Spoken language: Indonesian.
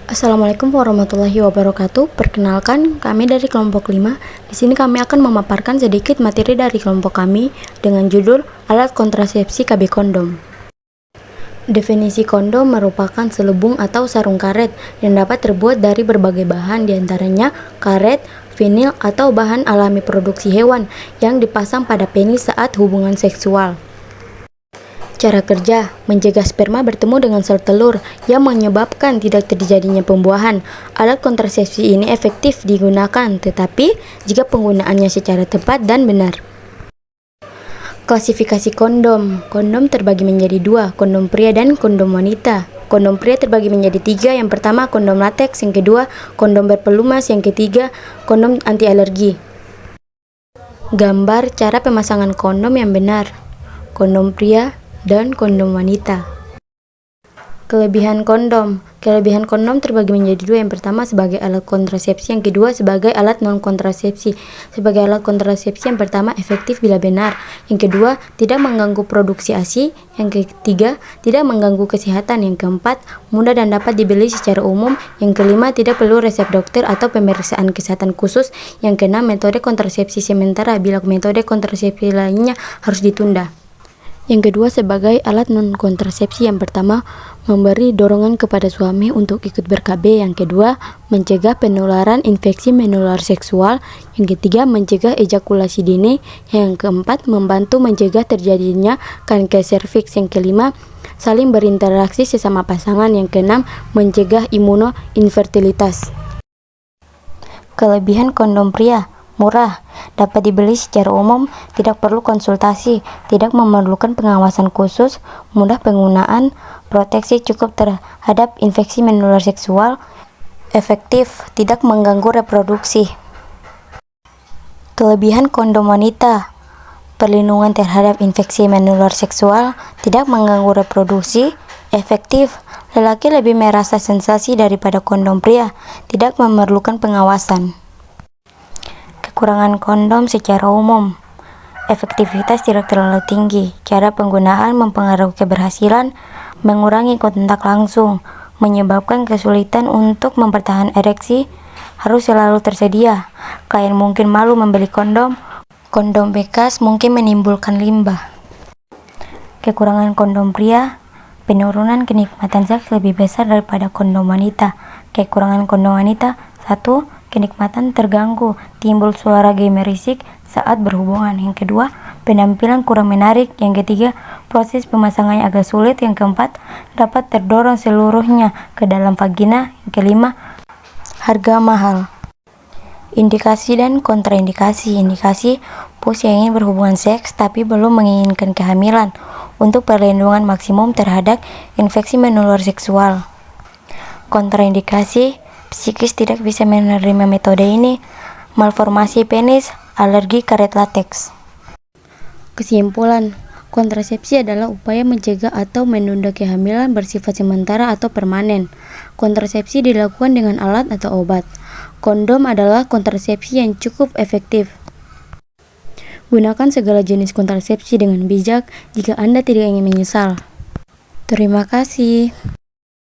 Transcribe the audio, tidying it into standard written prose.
Assalamualaikum warahmatullahi wabarakatuh. Perkenalkan, kami dari kelompok 5. Di sini kami akan memaparkan sedikit materi dari kelompok kami dengan judul Alat Kontrasepsi KB Kondom. Definisi kondom merupakan selubung atau sarung karet yang dapat terbuat dari berbagai bahan, diantaranya karet, vinil, atau bahan alami produksi hewan yang dipasang pada penis saat hubungan seksual. Cara kerja, mencegah sperma bertemu dengan sel telur yang menyebabkan tidak terjadinya pembuahan. Alat kontrasepsi ini efektif digunakan, tetapi jika penggunaannya secara tepat dan benar. Klasifikasi kondom. Kondom terbagi menjadi dua, kondom pria dan kondom wanita. Kondom pria terbagi menjadi tiga, yang pertama kondom lateks, yang kedua kondom berpelumas, yang ketiga kondom anti alergi. Gambar cara pemasangan kondom yang benar. Kondom pria dan kondom wanita. Kelebihan kondom. Kelebihan kondom terbagi menjadi dua, yang pertama sebagai alat kontrasepsi, yang kedua sebagai alat non-kontrasepsi. Sebagai alat kontrasepsi, yang pertama efektif bila benar, yang kedua tidak mengganggu produksi ASI, yang ketiga tidak mengganggu kesehatan, yang keempat mudah dan dapat dibeli secara umum, yang kelima tidak perlu resep dokter atau pemeriksaan kesehatan khusus, yang keenam metode kontrasepsi sementara bila metode kontrasepsi lainnya harus ditunda. Yang kedua sebagai alat non-kontrasepsi, yang pertama memberi dorongan kepada suami untuk ikut ber-KB, yang kedua mencegah penularan infeksi menular seksual, yang ketiga mencegah ejakulasi dini, yang keempat membantu mencegah terjadinya kanker serviks, yang kelima saling berinteraksi sesama pasangan, yang keenam mencegah imunoinfertilitas. Kelebihan kondom pria: murah, dapat dibeli secara umum, tidak perlu konsultasi, tidak memerlukan pengawasan khusus, mudah penggunaan, proteksi cukup terhadap infeksi menular seksual, efektif, tidak mengganggu reproduksi. Kelebihan kondom wanita: perlindungan terhadap infeksi menular seksual, tidak mengganggu reproduksi, efektif, lelaki lebih merasa sensasi daripada kondom pria, tidak memerlukan pengawasan. Kekurangan kondom secara umum: efektivitas tidak terlalu tinggi, cara penggunaan mempengaruhi keberhasilan, mengurangi kontak langsung, menyebabkan kesulitan untuk mempertahankan ereksi, harus selalu tersedia, klien mungkin malu membeli kondom bekas mungkin menimbulkan limbah. Kekurangan kondom pria: penurunan kenikmatan seks lebih besar daripada kondom wanita. Kekurangan kondom wanita: 1. Kenikmatan terganggu, timbul suara gemerisik saat berhubungan. Yang kedua, penampilan kurang menarik. Yang ketiga, proses pemasangannya agak sulit. Yang keempat, dapat terdorong seluruhnya ke dalam vagina. Yang kelima, harga mahal. Indikasi dan kontraindikasi. Indikasi: pus yang ingin berhubungan seks tapi belum menginginkan kehamilan, untuk perlindungan maksimum terhadap infeksi menular seksual. Kontraindikasi: psikis tidak bisa menerima metode ini, malformasi penis, alergi karet lateks. Kesimpulan: kontrasepsi adalah upaya mencegah atau menunda kehamilan bersifat sementara atau permanen. Kontrasepsi dilakukan dengan alat atau obat. Kondom adalah kontrasepsi yang cukup efektif. Gunakan segala jenis kontrasepsi dengan bijak jika Anda tidak ingin menyesal. Terima kasih.